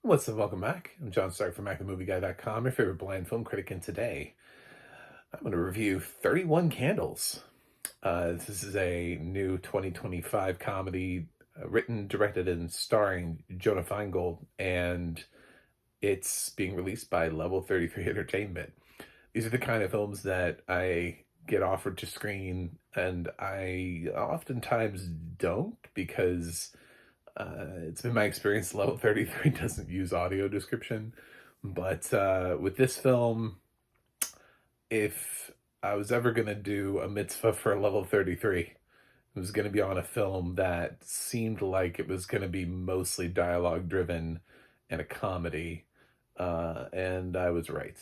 What's up? Welcome back. I'm John Stark from MacTheMovieGuy.com, your favorite blind film critic, and today I'm going to review 31 Candles. This is a new 2025 comedy written, directed, and starring Jonah Feingold, and it's being released by Level 33 Entertainment. These are the kind of films that I get offered to screen, and I oftentimes don't because it's been my experience Level 33 doesn't use audio description. But with this film, if I was ever going to do a mitzvah for Level 33, it was going to be on a film that seemed like it was going to be mostly dialogue driven and a comedy. And I was right.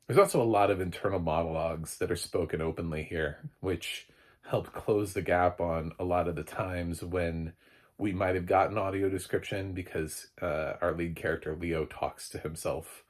There's also a lot of internal monologues that are spoken openly here, which helped close the gap on a lot of the times when we might have gotten audio description because our lead character, Leo, talks to himself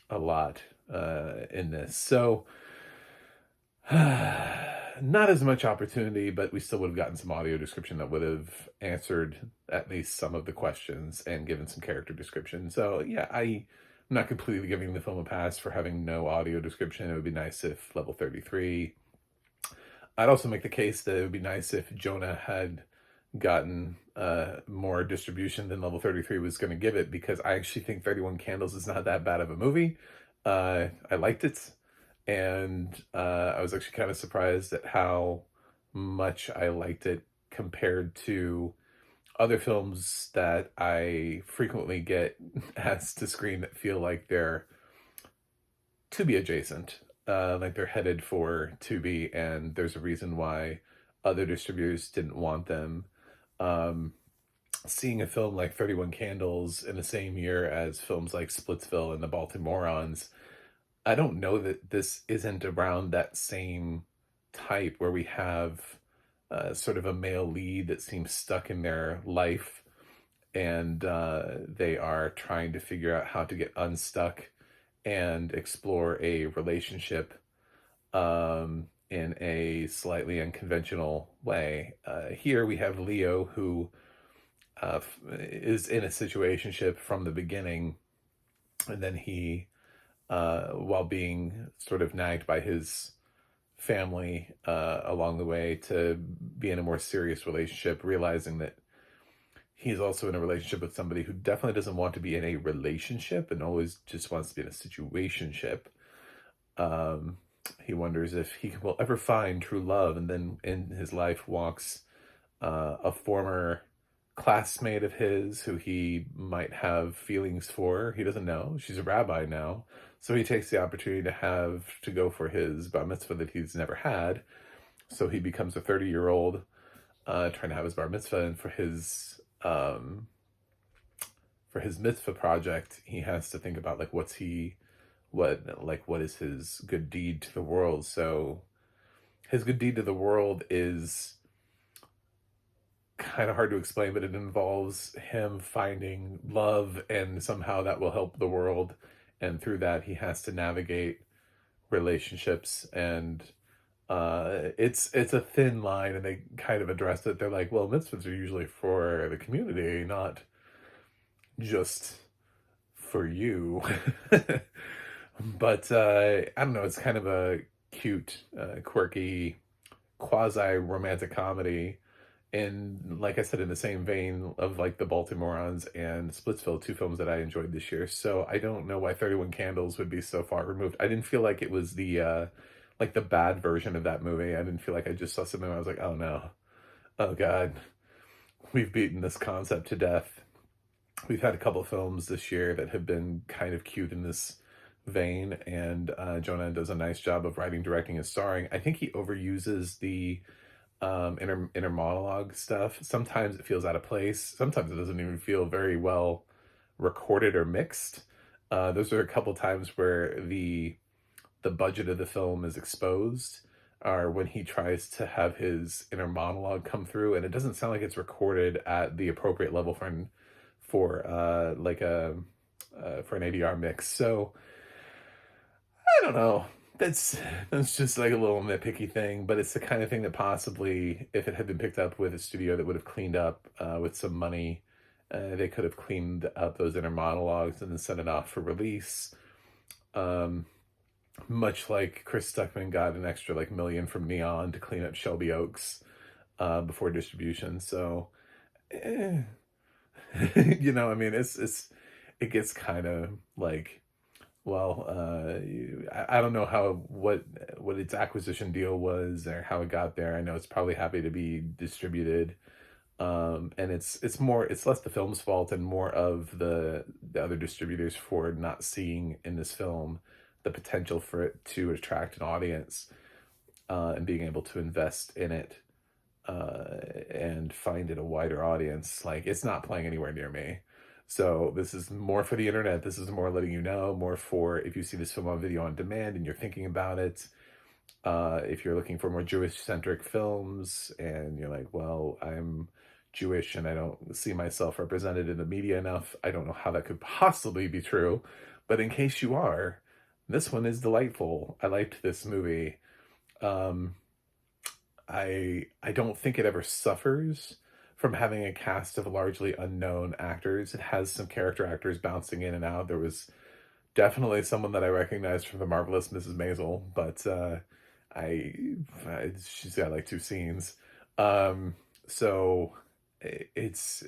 a lot in this. So, not as much opportunity, but we still would have gotten some audio description that would have answered at least some of the questions and given some character description. So, yeah, I'm not completely giving the film a pass for having no audio description. It would be nice if Level 33. I'd also make the case that it would be nice if Jonah had gotten more distribution than Level 33 was going to give it, because I actually think 31 Candles is not that bad of a movie. I liked it, and I was actually kind of surprised at how much I liked it compared to other films that I frequently get asked to screen that feel like they're Tubi adjacent, like they're headed for Tubi, and there's a reason why other distributors didn't want them. Um, Seeing a film like 31 Candles in the same year as films like Splitsville and The Baltimoreans, I don't know that this isn't around that same type where we have sort of a male lead that seems stuck in their life, and they are trying to figure out how to get unstuck and explore a relationship in a slightly unconventional way. Here we have Leo, who is in a situationship from the beginning, and then he, while being sort of nagged by his family along the way to be in a more serious relationship, realizing that he's also in a relationship with somebody who definitely doesn't want to be in a relationship and always just wants to be in a situationship. He wonders if he will ever find true love, and then in his life walks a former classmate of his who he might have feelings for. He doesn't know. She's a rabbi now. So he takes the opportunity to go for his bar mitzvah that he's never had. So he becomes a 30-year-old trying to have his bar mitzvah, and for his mitzvah project, he has to think about like what is his good deed to the world. So his good deed to the world is kind of hard to explain, but it involves him finding love, and somehow that will help the world. And through that, he has to navigate relationships, and it's a thin line, and they kind of address it. They're like, well, mitzvahs are usually for the community, not just for you. But I don't know, it's kind of a cute, quirky, quasi-romantic comedy. And like I said, in the same vein of like The Baltimoreans and Splitsville, two films that I enjoyed this year. So I don't know why 31 Candles would be so far removed. I didn't feel like it was the like the bad version of that movie. I didn't feel like I just saw something and I was like, oh no, oh God, we've beaten this concept to death. We've had a couple of films this year that have been kind of cute in this vein, and Jonah does a nice job of writing, directing, and starring. I think he overuses the inner monologue stuff. Sometimes it feels out of place. Sometimes it doesn't even feel very well recorded or mixed. Those are a couple times where the budget of the film is exposed, or when he tries to have his inner monologue come through, and it doesn't sound like it's recorded at the appropriate level for an ADR mix. So I don't know. That's just like a little nitpicky thing, but it's the kind of thing that possibly, if it had been picked up with a studio that would have cleaned up with some money They could have cleaned up those inner monologues and then sent it off for release. Much like Chris Stuckman got an extra like million from Neon to clean up Shelby Oaks before distribution. So, eh. You know, I mean, it gets kind of like, well, I don't know what its acquisition deal was or how it got there. I know it's probably happy to be distributed. And it's less the film's fault and more of the other distributors for not seeing in this film the potential for it to attract an audience, and being able to invest in it, and find it a wider audience. Like, it's not playing anywhere near me. So this is more for the internet. This is more letting you know, more for if you see this film on video on demand and you're thinking about it. If you're looking for more Jewish-centric films and you're like, well, I'm Jewish and I don't see myself represented in the media enough, I don't know how that could possibly be true. But in case you are, this one is delightful. I liked this movie. I don't think it ever suffers from having a cast of largely unknown actors. It has some character actors bouncing in and out. There was definitely someone that I recognized from The Marvelous Mrs. Maisel, but she's got like 2 scenes. So it's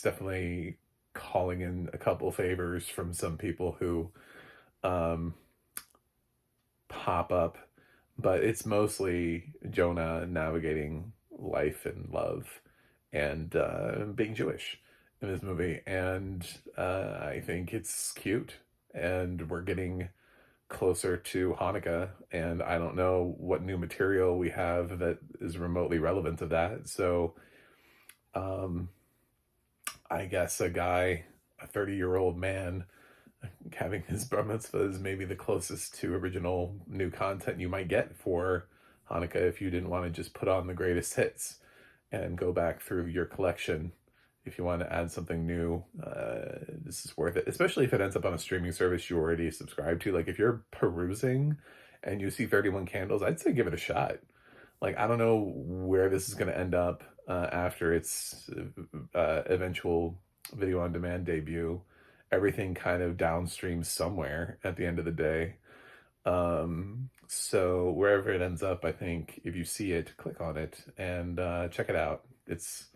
definitely calling in a couple favors from some people who pop up, but it's mostly Jonah navigating life and love and being Jewish in this movie. And I think it's cute, and we're getting closer to Hanukkah, and I don't know what new material we have that is remotely relevant to that. So I guess a 30-year-old man having his bar mitzvah is maybe the closest to original new content you might get for Hanukkah if you didn't want to just put on the greatest hits and go back through your collection. If you want to add something new, this is worth it, especially if it ends up on a streaming service you already subscribe to. Like, if you're perusing and you see 31 Candles, I'd say give it a shot. Like, I don't know where this is going to end up after its eventual video on demand debut. Everything kind of downstreams somewhere at the end of the day. So wherever it ends up, I think if you see it, click on it and check it out. It's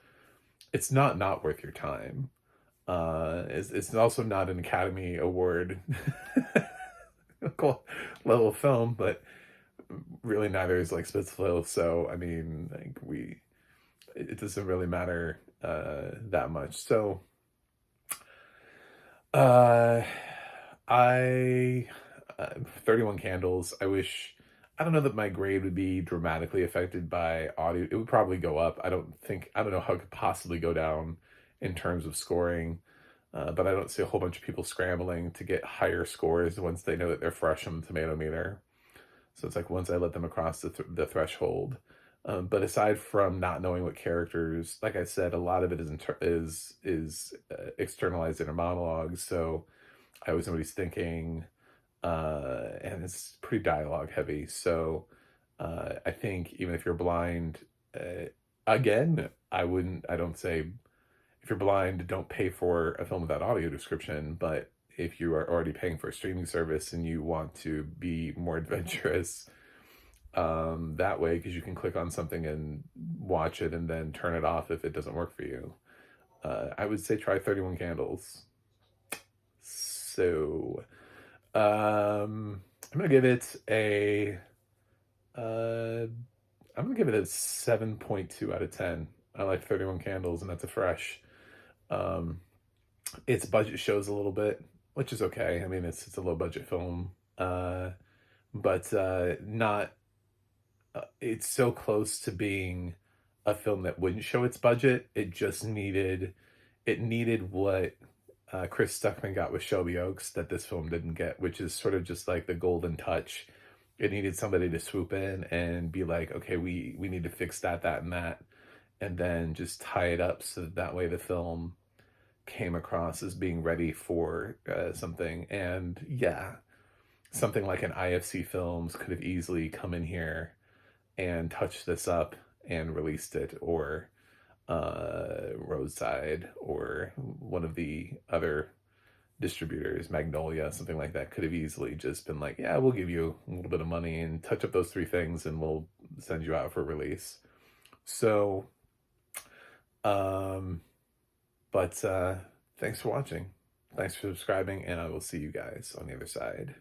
not worth your time. It's also not an Academy Award level film, but really neither is like Spitzville. So I mean, like, it doesn't really matter that much. So I 31 Candles. I don't know that my grade would be dramatically affected by audio. It would probably go up. I don't know how it could possibly go down in terms of scoring. But I don't see a whole bunch of people scrambling to get higher scores once they know that they're fresh on the tomato meter. So it's like once I let them across the threshold. But aside from not knowing what characters, like I said, a lot of it is externalized inner monologues. So I always know what he's thinking, and it's pretty dialogue heavy. So I think even if you're blind, again, I don't say if you're blind, don't pay for a film without audio description. But if you are already paying for a streaming service and you want to be more adventurous, that way, because you can click on something and watch it and then turn it off if it doesn't work for you, I would say try 31 Candles. So I'm gonna give it a 7.2 out of 10. I like 31 Candles, and that's a fresh. Its budget shows a little bit, which is okay. I mean, it's a low budget film, but not. It's so close to being a film that wouldn't show its budget. It just needed what Chris Stuckman got with Shelby Oaks that this film didn't get, which is sort of just like the golden touch. It needed somebody to swoop in and be like, okay, we need to fix that, and then just tie it up so that way the film came across as being ready for something. And yeah, something like an IFC Films could have easily come in here and touched this up and released it, or Roadside or one of the other distributors, Magnolia, something like that, could have easily just been like, yeah, we'll give you a little bit of money and touch up those 3 things and we'll send you out for release. So, but thanks for watching. Thanks for subscribing, and I will see you guys on the other side.